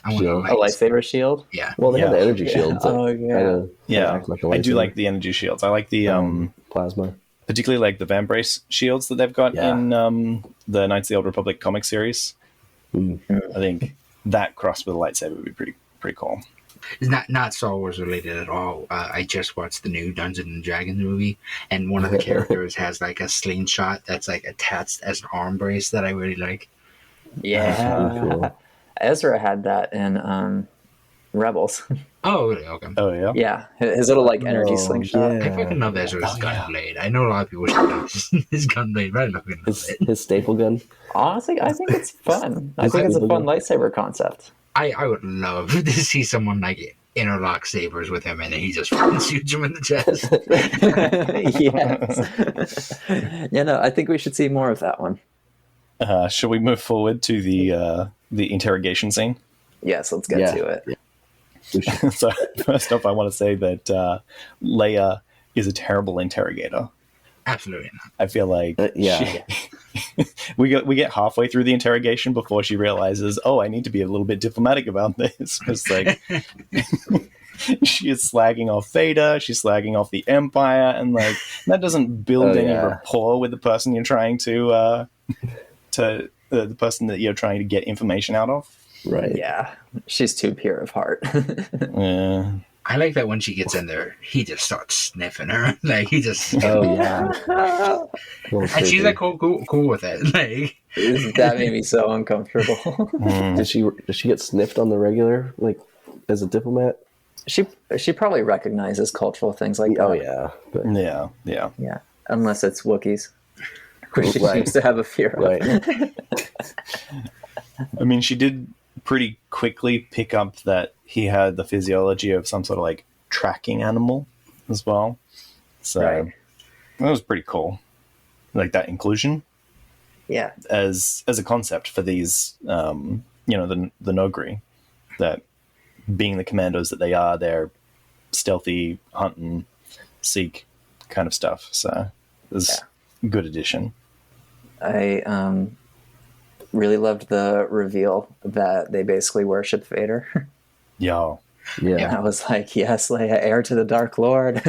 I want Shield. A lightsaber shield? Yeah. Well, they have the Yeah. energy shields. That Oh, yeah. kinda Yeah, act like a I do lightsaber. like the energy shields. I like the Plasma. particularly like the Vambrace shields that they've got Yeah. in the Knights of the Old Republic comic series. Mm. I think that crossed with a lightsaber would be pretty cool. It's not Star Wars related at all. I just watched the new Dungeons and Dragons movie, and one of the characters has like a slingshot that's like attached as an arm brace that I really like. Yeah. Cool. Ezra had that in Rebels. Oh, really? Okay. Oh yeah. Yeah. His little like energy Oh, slingshot. yeah. I fucking love Ezra's Oh, yeah. gunblade. I know a lot of people should his gunblade, but I fucking love it. His staple gun. Honestly, I think it's fun. I His think it's a staple fun gun. lightsaber concept. I would love to see someone like interlock sabers with him, and then he just fucking shoots him in the chest. Yes. Yeah, no, I think we should see more of that one. Shall we move forward to the interrogation scene? Yes, let's get Yeah. to it. We should- So first off, I want to say that Leia is a terrible interrogator. Absolutely not. I feel like yeah. we get halfway through the interrogation before she realizes, oh, I need to be a little bit diplomatic about this. It's like she is slagging off Vader, she's slagging off the Empire, and like that doesn't build any rapport with the person you're trying to the person that you're trying to get information out of. Right. Yeah, she's too pure of heart. Yeah. I like that when she gets in there, he just starts sniffing her. Like he just, Oh yeah. and she's like cool with it. Like That made me so uncomfortable. Does she get sniffed on the regular, like as a diplomat? She probably recognizes cultural things like that. Oh yeah. But, Yeah. Yeah, unless it's Wookiees, which she Right. seems to have a fear of. right. I mean, she did pretty quickly pick up that he had the physiology of some sort of like tracking animal as well. So Right. that was pretty cool. Like that inclusion Yeah, as a concept for these, the Nogri, that being the commandos that they are, they're stealthy, hunt and seek kind of stuff. So it was a good addition. I really loved the reveal that they basically worship Vader. Yeah. Yeah. I was like, yes, Leia, heir to the Dark Lord.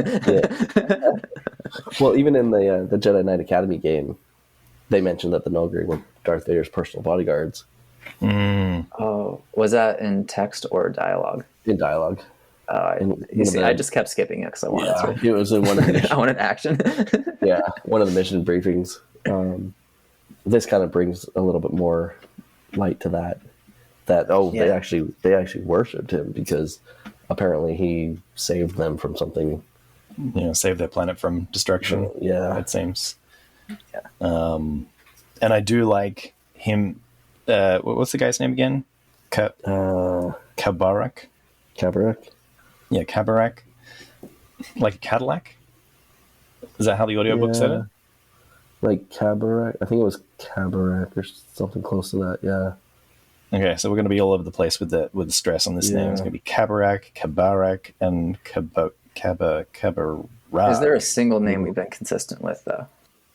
Well, even in the Jedi Knight Academy game, they mentioned that the Nogri were Darth Vader's personal bodyguards Oh, was that in text or dialogue? in dialogue. You see, I just kept skipping it because I wanted to. It was in one of the I wanted action. one of the mission briefings. This kind of brings a little bit more light to that. They actually worshipped him because apparently he saved them from something. Save their planet from destruction. Yeah. It seems. And I do like him. What's the guy's name again? Kabarak. Kabarak. Yeah, Kabarak. Like a Cadillac. Is that how the audiobook said it? Like Kabarak. I think it was Kabarak or something close to that. Yeah. Okay, so we're going to be all over the place with the stress on this name. It's going to be Kabarak, and Kabarak. Is there a single name we've been consistent with, though?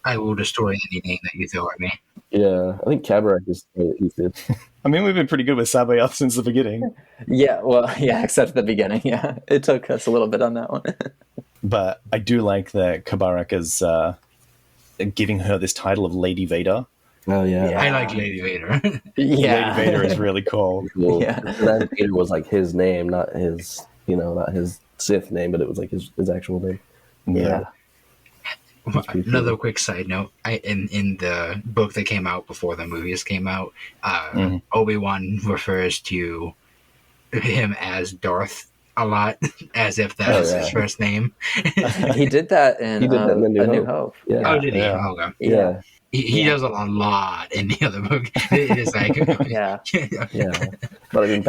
I will destroy any name that you throw at me. Yeah. I think Kabarak is the name that he did. I mean, we've been pretty good with Sabayoth since the beginning. Yeah, well, yeah, except at the beginning. Yeah, it took us a little bit on that one. But I do like that Kabarak is giving her this title of Lady Vader. Oh yeah. I like Lady Vader. Yeah, Lady Vader is really cool. Well, Yeah. that Vader was like his name, not his Sith name, but it was like his actual name. Yeah. Another quick side note: in the book that came out before the movies came out, Obi-Wan refers to him as Darth a lot, as if that was his first name. He did that in, A New Hope. Yeah. Oh, did he? Yeah. Okay. Yeah. He does it a lot in the other book. It is like, Yeah. Yeah. But I mean,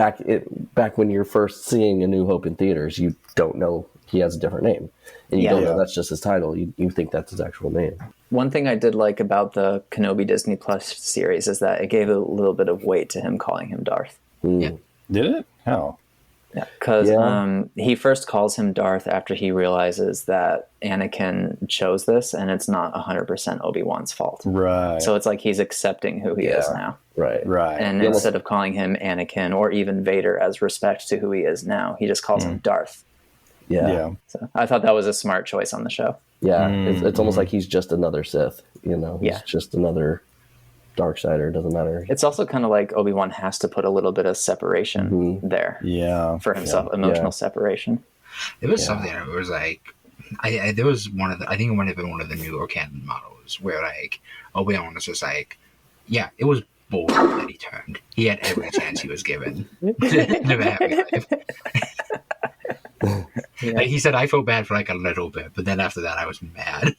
back when you're first seeing A New Hope in theaters, you don't know he has a different name. And you don't know that's just his title. You think that's his actual name. One thing I did like about the Kenobi Disney Plus series is that it gave a little bit of weight to him calling him Darth. Mm. Yeah. Did it? How? Because Yeah. he first calls him Darth after he realizes that Anakin chose this, and it's not 100% Obi-Wan's fault. Right. So it's like he's accepting who he is now. Right. Right. And instead of calling him Anakin or even Vader as respect to who he is now, he just calls him Darth. Yeah. So I thought that was a smart choice on the show. Yeah. It's almost like he's just another Sith, He's Yeah. just another Darksider. It doesn't matter. It's also kind of like Obi-Wan has to put a little bit of separation there Yeah. for himself, emotional separation. It was something that was like, there was I think it might have been one of the newer canon models where like Obi-Wan was just like, yeah, it was bullshit that he turned. He had every chance he was given to live a happy life. Like he said, I felt bad for like a little bit, but then after that, I was mad.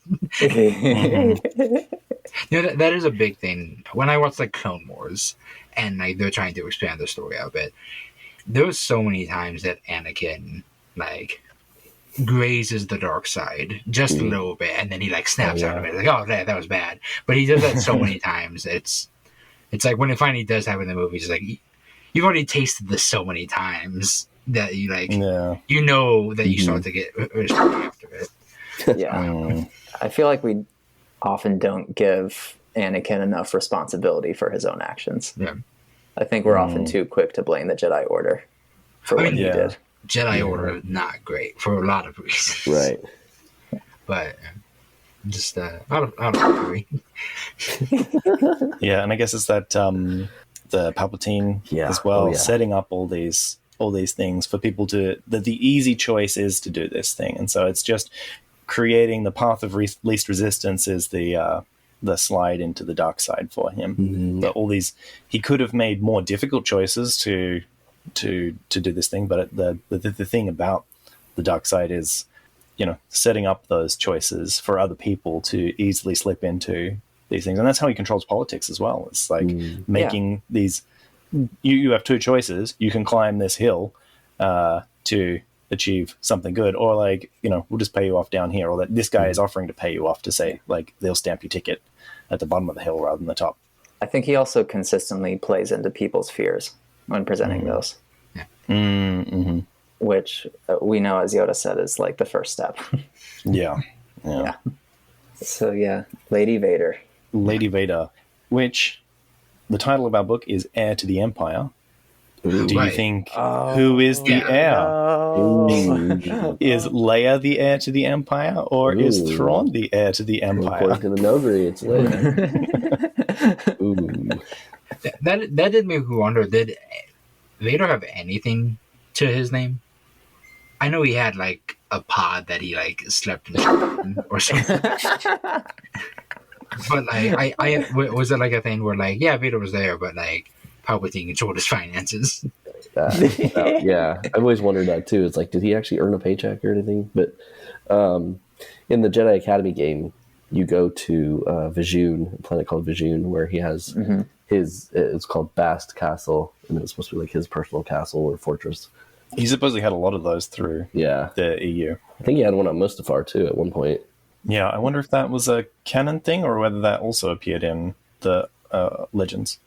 That is a big thing. When I watched like Clone Wars, and like they're trying to expand the story out a bit, there was so many times that Anakin like grazes the dark side just a little bit, and then he like snaps out of it. Like, oh, that was bad. But he does that so many times. It's like when it finally does happen in the movies, it's like you've already tasted this so many times that you like, that you start to get respect after it. Yeah. I feel like we often don't give Anakin enough responsibility for his own actions. Yeah. I think we're often too quick to blame the Jedi Order for what he did. Jedi Order is not great for a lot of reasons. Right. But just I don't agree. Yeah, and I guess it's that the Palpatine as well, setting up all these things for people to the easy choice is to do this thing, and so it's just creating the path of least resistance is the slide into the dark side for him. But all these, he could have made more difficult choices to do this thing, but the thing about the dark side is, setting up those choices for other people to easily slip into these things, and that's how he controls politics as well. It's like making these. You have two choices. You can climb this hill to achieve something good, or like, we'll just pay you off down here, or that this guy is offering to pay you off to say, like, they'll stamp your ticket at the bottom of the hill rather than the top. I think he also consistently plays into people's fears when presenting those. Which we know, as Yoda said, is like the first step. Yeah. So Lady Vader, which the title of our book is Heir to the Empire. Do you think who is the heir? Is Leia the heir to the Empire, or is Thrawn the heir to the Empire? According to the notary, it's Leia. That did make me wonder, did Vader have anything to his name? I know he had like a pod that he like slept in or something. But like, I was it like a thing where like, Vader was there, but like Palpatine controlled his finances. Yeah, I've always wondered that too. It's like, did he actually earn a paycheck or anything? But in the Jedi Academy game, you go to Vizhun, a planet called Vizhun, where he has it's called Bast Castle, and it's supposed to be like his personal castle or fortress. He supposedly had a lot of those through the EU. I think he had one on Mustafar too at one point. Yeah, I wonder if that was a canon thing or whether that also appeared in the Legends.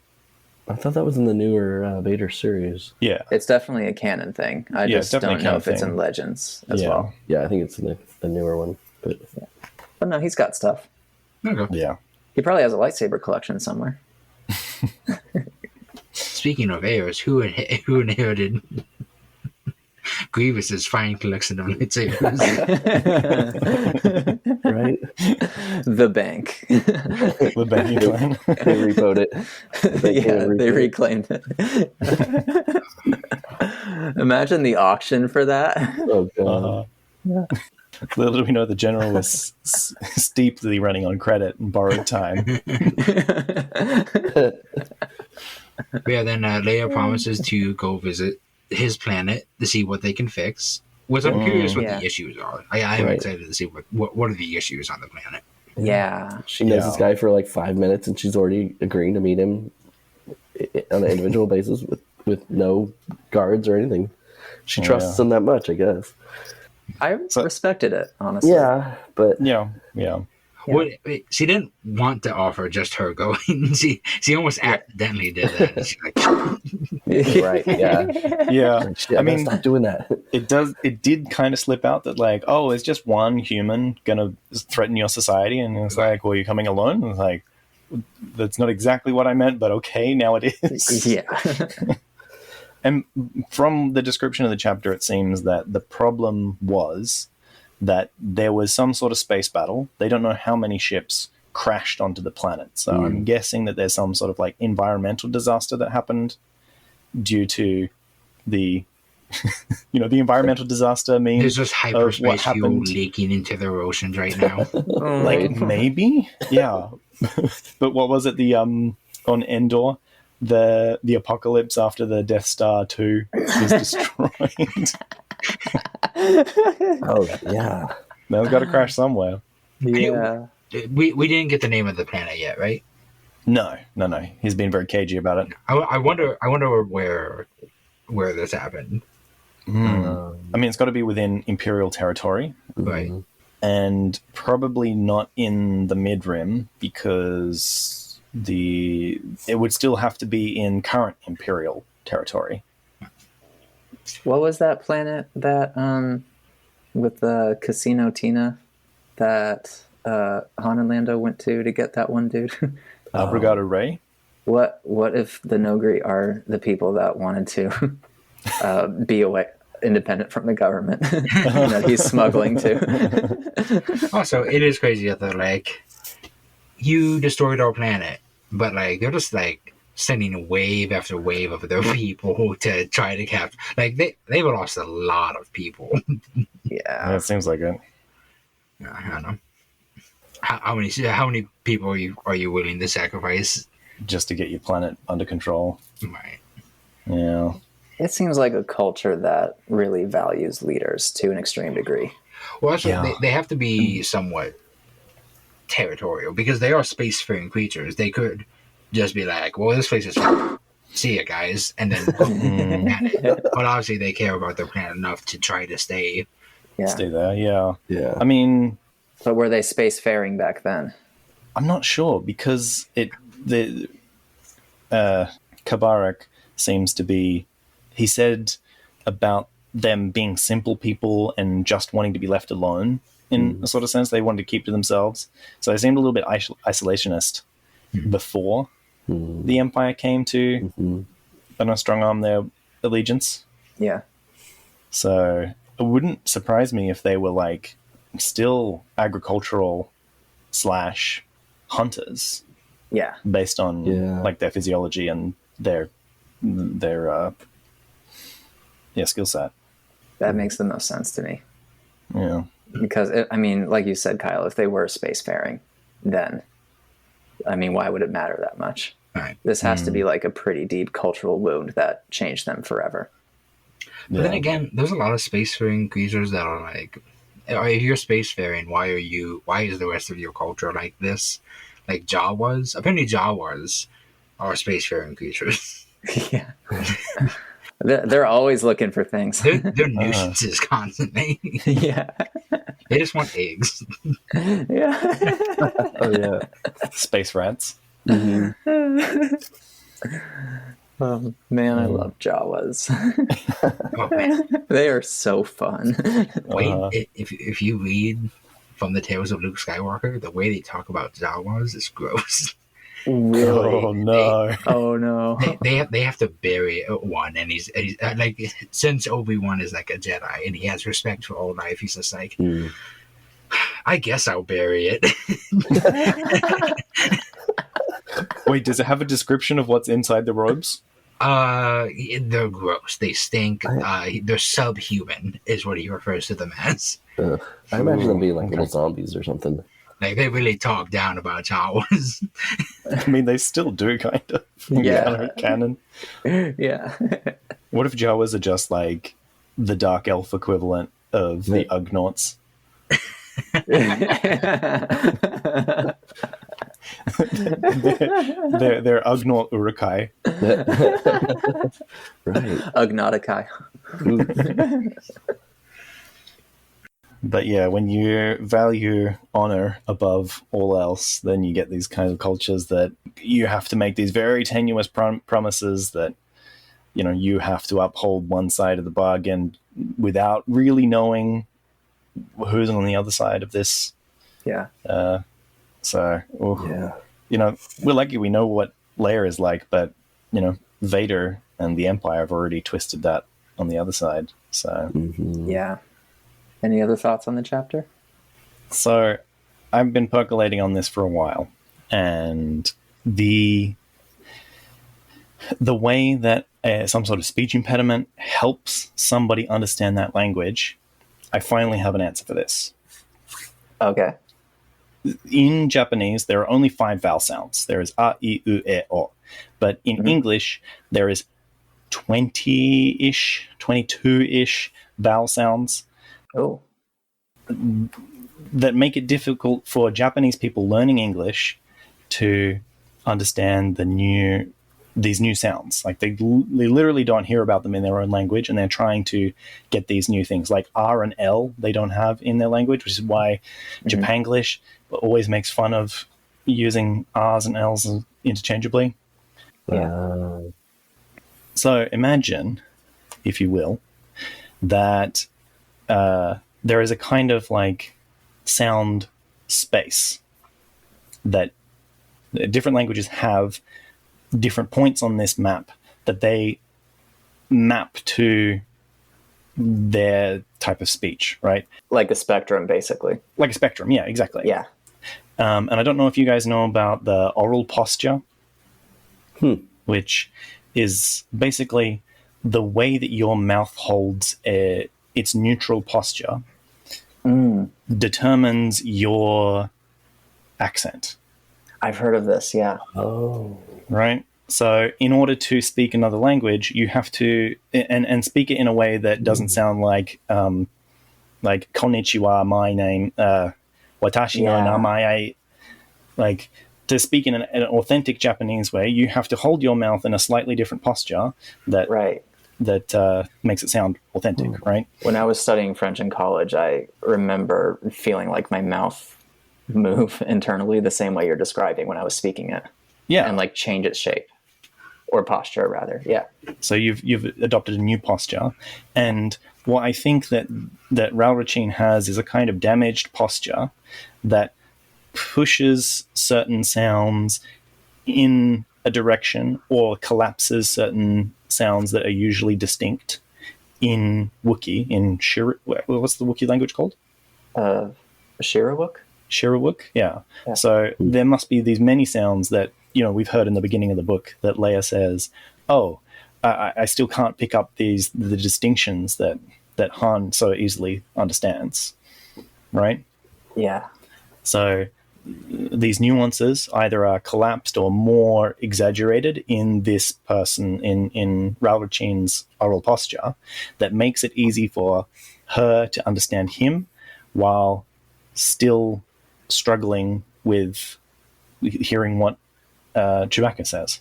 I thought that was in the newer Vader series. Yeah. It's definitely a canon thing. I just don't know if it's in Legends as well. Yeah, I think it's in the newer one. But no, he's got stuff. Okay. Yeah. He probably has a lightsaber collection somewhere. Speaking of heirs, who inherited Grievous's fine collection of lightsabers? Right? The bank. The banking clan. They repoed it. They reclaimed it. Imagine the auction for that. Oh, God. Little do we know the general was steeply running on credit and borrowed time. Then Leia promises to go visit his planet to see what they can fix. Which I'm curious what the issues are. I am excited to see what are the issues on the planet. Yeah. She knows this guy for like 5 minutes, and she's already agreeing to meet him on an individual basis with no guards or anything. She trusts him that much, I guess. I respected it, honestly. Yeah, but... Yeah. She didn't want to offer just her going. She almost accidentally did that. She's like, Right? Yeah. Yeah. Shit, I mean, stop doing that. It did kind of slip out that like, oh, is just one human gonna threaten your society? And it's like, well, you're coming alone. And it's like, that's not exactly what I meant, but okay, now it is. Yeah. And from the description of the chapter, it seems that the problem was that there was some sort of space battle. They don't know how many ships crashed onto the planet. So I'm guessing that there's some sort of like environmental disaster that happened due to the, the environmental disaster means there's just hyperspace fuel leaking into the oceans right now. Like maybe, yeah. But what was it? The on Endor, the apocalypse after the Death Star 2 was destroyed. Oh yeah, That's got to crash somewhere. Yeah. We didn't get the name of the planet yet, right? No. He's been very cagey about it. I wonder where this happened. I mean, it's got to be within Imperial territory, Right? And probably not in the mid-rim because it would still have to be in current Imperial territory. What was that planet that with the Casino Tina that Han and Lando went to get that one dude? Brigado Ray? What if the Nogri are the people that wanted to be away, independent from the government that he's smuggling to? Also, it is crazy that they're like, you destroyed our planet, but like they're just like sending wave after wave of their people to try to capture. Like they've lost a lot of people. Yeah, it seems like it. I don't know. How many people are you willing to sacrifice just to get your planet under control? Right. Yeah. It seems like a culture that really values leaders to an extreme degree. Well, actually, they have to be somewhat territorial because they are spacefaring creatures. They could just be like, well, this place is fine. See ya, guys, and then but obviously they care about their planet enough to try to stay there. Yeah. I mean, but were they spacefaring back then? I'm not sure because Kabarak seems to be. He said about them being simple people and just wanting to be left alone in a sort of sense. They wanted to keep to themselves. So they seemed a little bit isolationist before the Empire came to strong arm their allegiance. Yeah. So it wouldn't surprise me if they were like still agricultural / hunters. Yeah. Based on like their physiology and their skill set. That makes the most sense to me. Yeah. Because, like you said, Kyle, if they were spacefaring, then, why would it matter that much? Right. This has to be like a pretty deep cultural wound that changed them forever. But then again, there's a lot of spacefaring creatures that are like, if you're spacefaring, why is the rest of your culture like this? Like Jawas? Apparently Jawas are spacefaring creatures. Yeah. They're always looking for things. They're nuisances constantly. Yeah. They just want eggs. Yeah. Oh yeah. Space rats. Oh, man, I love Jawas. Oh, man. They are so fun. Wait, if you read from the Tales of Luke Skywalker, the way they talk about Jawas is gross. Really? Oh no! Oh no! They have to bury one, and he's like, since Obi-Wan is like a Jedi and he has respect for all life, he's just like, I guess I'll bury it. Wait, does it have a description of what's inside the robes? They're gross. They stink. They're subhuman, is what he refers to them as. I imagine them being like little zombies or something. Like, they really talk down about Jawas. I mean, they still do, kind of. Yeah. Canon. Yeah. What if Jawas are just like the Dark Elf equivalent of the Ugnaughts? they're Ugnaught Urukai. Right. Ugnaughtikai. But yeah, when you value honor above all else, then you get these kinds of cultures that you have to make these very tenuous promises that, you know, you have to uphold one side of the bargain without really knowing who's on the other side of this. Yeah. So, Yeah. you know, we're lucky we know what Leia is like, but, you know, Vader and the Empire have already twisted that on the other side. So, Yeah. Any other thoughts on the chapter? So I've been percolating on this for a while, and the way that some sort of speech impediment helps somebody understand that language, I finally have an answer for this. Okay. In Japanese, there are only 5 vowel sounds. There is a, I, u, e, o. But in English, there is 20-ish, 22-ish vowel sounds. Oh. That make it difficult for Japanese people learning English to understand these new sounds. Like they literally don't hear about them in their own language, and they're trying to get these new things like R and L they don't have in their language, which is why Japanglish always makes fun of using R's and L's interchangeably. Yeah. So imagine, if you will, that there is a kind of like sound space that different languages have different points on this map that they map to their type of speech, right? Like a spectrum, basically. Like a spectrum, yeah, exactly. Yeah. And I don't know if you guys know about the oral posture, which is basically the way that your mouth holds its neutral posture determines your accent. I've heard of this, yeah. Oh. Right? So in order to speak another language, you have to and speak it in a way that doesn't sound like konnichiwa, my name, watashi no namae. Like, to speak in an authentic Japanese way, you have to hold your mouth in a slightly different posture that makes it sound authentic, right? When I was studying French in college, I remember feeling like my mouth move internally the same way you're describing when I was speaking it. Yeah. And like change its shape. Or posture, rather. Yeah. So you've adopted a new posture, and what I think that Ralrachin has is a kind of damaged posture that pushes certain sounds in a direction or collapses certain sounds that are usually distinct in Wookiee. What's the Wookiee language called? Shirawuk? Shirawuk, yeah. So there must be these many sounds that, you know, we've heard in the beginning of the book that Leia says, I still can't pick up the distinctions that Han so easily understands, right? Yeah. So these nuances either are collapsed or more exaggerated in this person, in Ralrachin's oral posture, that makes it easy for her to understand him while still struggling with hearing what Chewbacca says.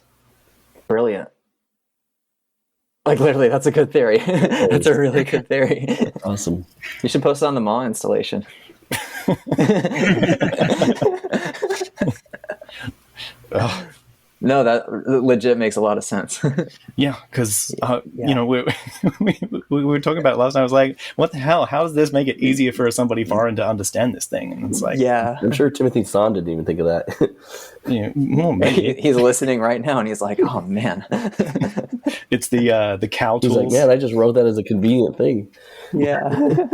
Brilliant. Like, literally, that's a good theory. That's a really good theory. Awesome. You should post it on the Maw installation. No, that legit makes a lot of sense. Yeah, because you know, we were talking about it last night. I was like, "What the hell? How does this make it easier for somebody foreign to understand this thing?" And it's like, yeah, I'm sure Timothy Zahn didn't even think of that. Yeah, well, maybe. He's listening right now, and he's like, "Oh man." It's the cow tools. He's like, "Man, I just wrote that as a convenient thing." Yeah.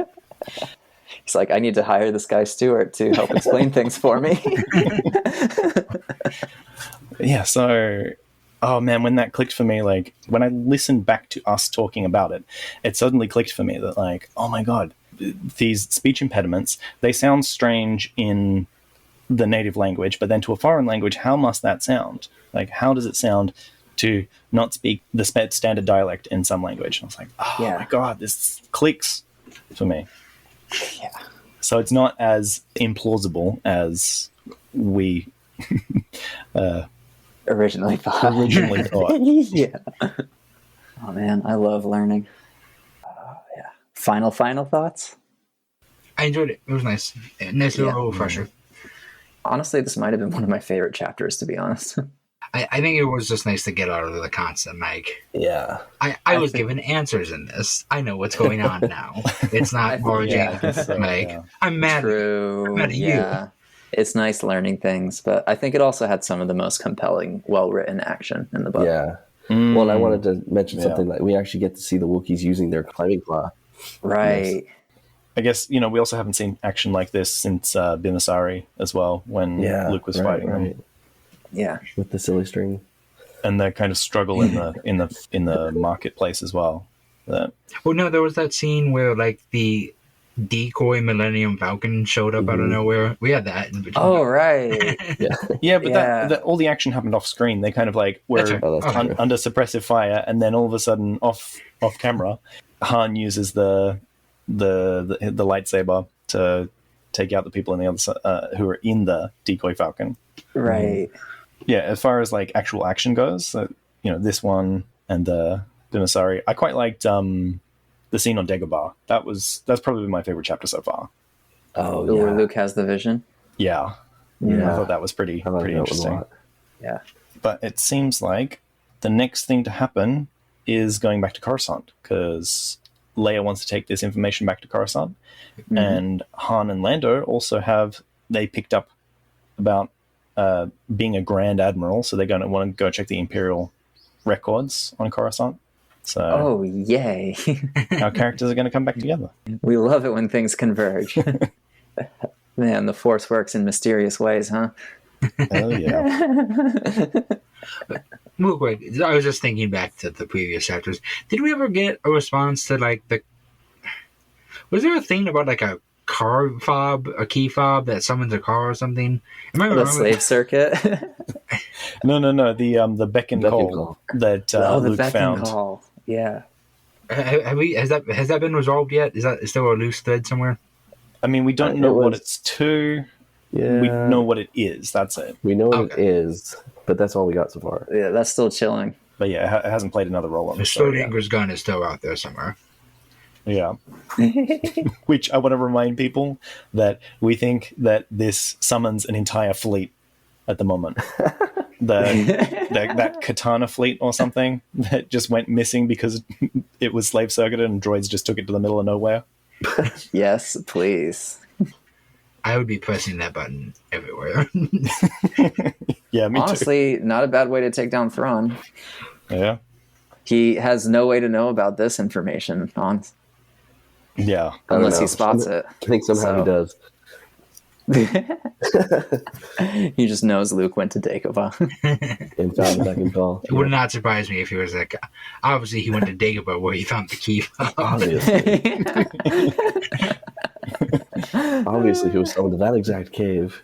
He's like, I need to hire this guy Stuart to help explain things for me. Yeah, so, oh man, when that clicked for me, like, when I listened back to us talking about it, it suddenly clicked for me that, like, oh my god, these speech impediments, they sound strange in the native language, but then to a foreign language, how must that sound? Like, how does it sound to not speak the standard dialect in some language? And I was like, oh my god, this clicks for me. Yeah. So it's not as implausible as we originally thought. Yeah. Oh man, I love learning. Yeah. Final thoughts? I enjoyed it. It was nice. Nice little refresher. Honestly, this might have been one of my favorite chapters, to be honest. I think it was just nice to get out of the constant, like... Yeah. I was given answers in this. I know what's going on now. It's not origin. I'm mad. True. I'm mad at you. It's nice learning things, but I think it also had some of the most compelling, well-written action in the book. Yeah. Well, and I wanted to mention something like we actually get to see the Wookiees using their climbing claw. Right. Yes. I guess, we also haven't seen action like this since Bimasari as well, when Luke was fighting them. Yeah. With the silly string. And the kind of struggle in the marketplace as well. Well, no, there was that scene where like the decoy Millennium Falcon showed up out of nowhere. We had that. Oh, right. But that all the action happened off screen. They kind of like were under suppressive fire, and then all of a sudden off camera, Han uses the lightsaber to take out the people on the other side who are in the decoy Falcon. Right. Yeah, as far as like actual action goes, this one and Bimasari, I quite liked the scene on Dagobah. That's probably my favorite chapter so far. Oh, yeah. Where Luke has the vision. Yeah. I thought that was pretty interesting. Yeah. But it seems like the next thing to happen is going back to Coruscant, because Leia wants to take this information back to Coruscant, and Han and Lando also they picked up about being a Grand Admiral, so they're going to want to go check the Imperial records on Coruscant. So, yay! Our characters are going to come back together. We love it when things converge. Man, the Force works in mysterious ways, huh? Hell yeah! Real quick, I was just thinking back to the previous chapters. Did we ever get a response to like was there a thing about like a car fob, a key fob that summons a car or something? The slave circuit. No. The beck and call that the Luke beck found. And call. Yeah. Has that been resolved yet? Is that still a loose thread somewhere? I mean, we don't know what it's to. Yeah. We know what it is. That's it. We know what it is, but that's all we got so far. Yeah, that's still chilling. But yeah, it hasn't played another role on the Schrodinger's gun is still out there somewhere. Yeah. Which I want to remind people that we think that this summons an entire fleet at the moment. That Katana fleet or something that just went missing because it was slave circuited and droids just took it to the middle of nowhere. Yes, please. I would be pressing that button everywhere. Yeah, me Honestly, not a bad way to take down Thrawn. Yeah. He has no way to know about this information, Yeah. Unless he spots it. I think somehow he does. He just knows Luke went to Dagobah. And found the beck and call. It would not surprise me if he was like, obviously he went to Dagobah where he found the key. Obviously he was summoned to that exact cave.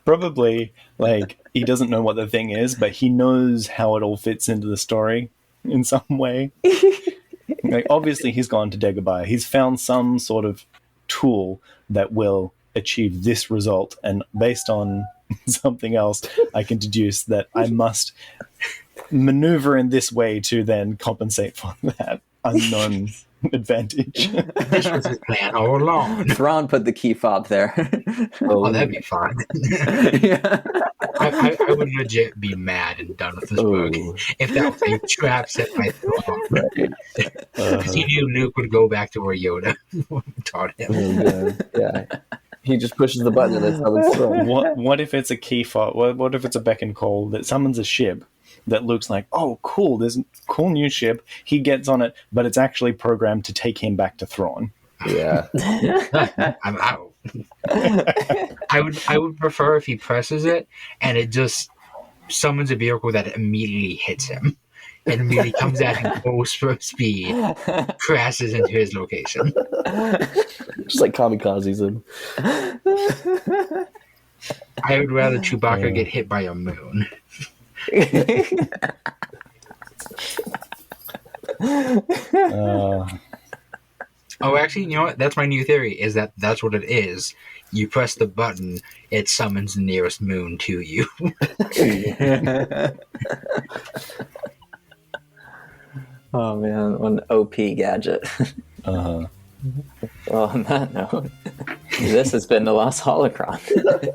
Probably, like, he doesn't know what the thing is, but he knows how it all fits into the story in some way. Like, obviously he's gone to Dagobah. He's found some sort of tool that will achieve this result, and based on something else, I can deduce that I must maneuver in this way to then compensate for that unknown advantage. This was his plan all along. Thrawn put the key fob there. Oh, that'd be fun. Yeah. I would legit be mad and done with this book if that was a trap set by Thrawn. Because he knew Luke would go back to where Yoda taught him. Yeah. He just pushes the button and it summons Thrawn. What if it's a key fob? What if it's a beck and call that summons a ship that Luke's like, oh, cool, there's a cool new ship. He gets on it, but it's actually programmed to take him back to Thrawn. Yeah. I'm out. I would prefer if he presses it and it just summons a vehicle that immediately hits him and immediately comes at him full speed, crashes into his location. Just like kamikazes him. I would rather Chewbacca get hit by a moon. Oh, actually, you know what? That's my new theory, is that's what it is. You press the button, it summons the nearest moon to you. Oh, man, an OP gadget. Well, on that note, this has been The Lost Holocron.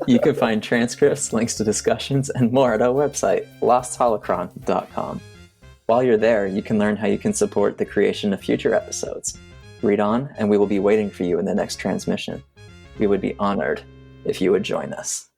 You can find transcripts, links to discussions, and more at our website, lostholocron.com. While you're there, you can learn how you can support the creation of future episodes. Read on, and we will be waiting for you in the next transmission. We would be honored if you would join us.